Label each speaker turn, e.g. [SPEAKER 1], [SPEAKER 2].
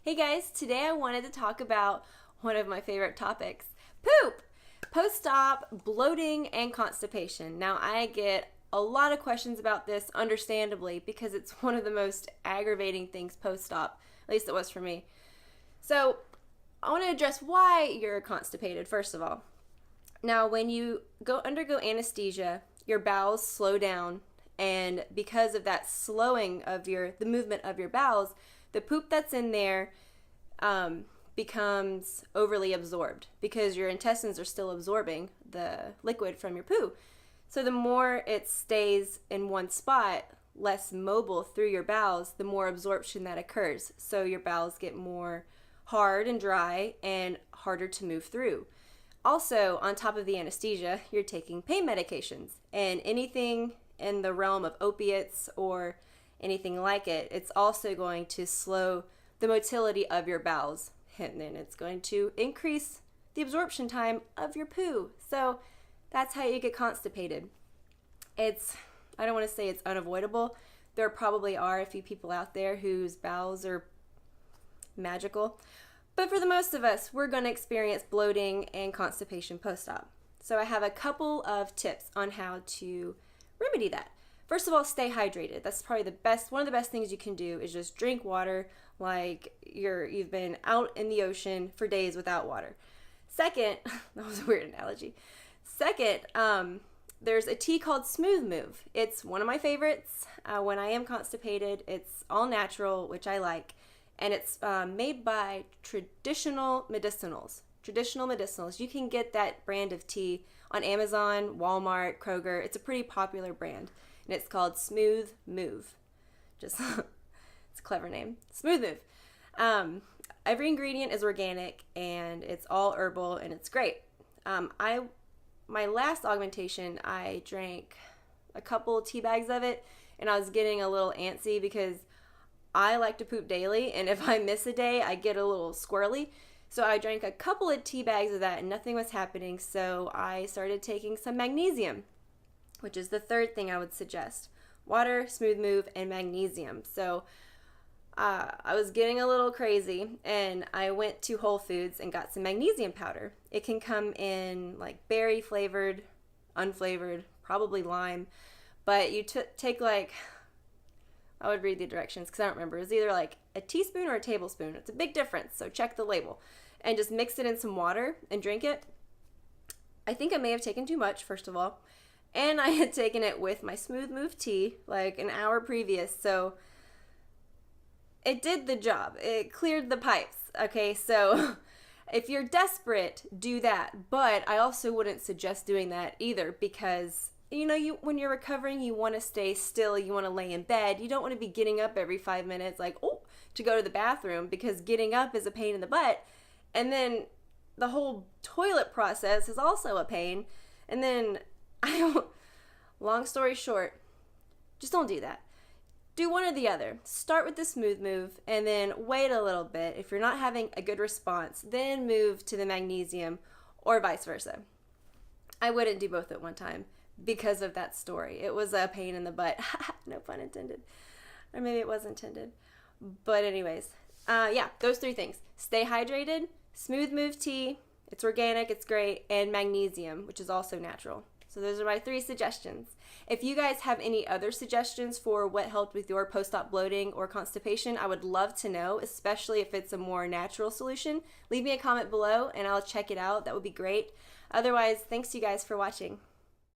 [SPEAKER 1] Hey guys, today I wanted to talk about one of my favorite topics, poop! Post-op, bloating, and constipation. Now I get a lot of questions about this, understandably, because it's one of the most aggravating things post-op, at least it was for me. So I want to address why you're constipated, first of all. Now when you undergo anesthesia, your bowels slow down, and because of that slowing of the movement of your bowels, the poop that's in there becomes overly absorbed because your intestines are still absorbing the liquid from your poo. So the more it stays in one spot, less mobile through your bowels, the more absorption that occurs. So your bowels get more hard and dry and harder to move through. Also, on top of the anesthesia, you're taking pain medications, and anything in the realm of opiates or anything like it, it's also going to slow the motility of your bowels, and then it's going to increase the absorption time of your poo. So that's how you get constipated. I don't want to say it's unavoidable. There probably are a few people out there whose bowels are magical, but for the most of us, we're going to experience bloating and constipation post-op. So I have a couple of tips on how to remedy that. First of all, stay hydrated. That's probably one of the best things you can do is just drink water like you've been out in the ocean for days without water. Second, that was a weird analogy. Second, there's a tea called Smooth Move. It's one of my favorites when I am constipated. It's all natural, which I like, and it's made by traditional medicinals. You can get that brand of tea on Amazon, Walmart, Kroger. It's a pretty popular brand, and it's called Smooth Move. It's a clever name. Smooth Move. Every ingredient is organic, and it's all herbal, and it's great. My last augmentation, I drank a couple tea bags of it, and I was getting a little antsy because I like to poop daily, and if I miss a day, I get a little squirrely. So I drank a couple of tea bags of that and nothing was happening, so I started taking some magnesium, which is the third thing I would suggest. Water, Smooth Move, and magnesium. So I was getting a little crazy, and I went to Whole Foods and got some magnesium powder. It can come in like berry flavored, unflavored, probably lime, but you take like, I would read the directions because I don't remember. It's either like a teaspoon or a tablespoon. It's a big difference, so check the label. And just mix it in some water and drink it. I think I may have taken too much, first of all. And I had taken it with my Smooth Move tea like an hour previous, so it did the job. It cleared the pipes. Okay, so if you're desperate, do that. But I also wouldn't suggest doing that either because when you're recovering, you want to stay still. You want to lay in bed. You don't want to be getting up every 5 minutes to go to the bathroom, because getting up is a pain in the butt. And then the whole toilet process is also a pain. And then, long story short, just don't do that. Do one or the other. Start with the Smooth Move and then wait a little bit. If you're not having a good response, then move to the magnesium or vice versa. I wouldn't do both at one time because of that story. It was a pain in the butt. No pun intended. Or maybe it was intended. But anyways, those three things. Stay hydrated, Smooth Move tea, it's organic, it's great, and magnesium, which is also natural. So those are my 3 suggestions. If you guys have any other suggestions for what helped with your post-op bloating or constipation, I would love to know, especially if it's a more natural solution. Leave me a comment below and I'll check it out. That would be great. Otherwise, thanks you guys for watching.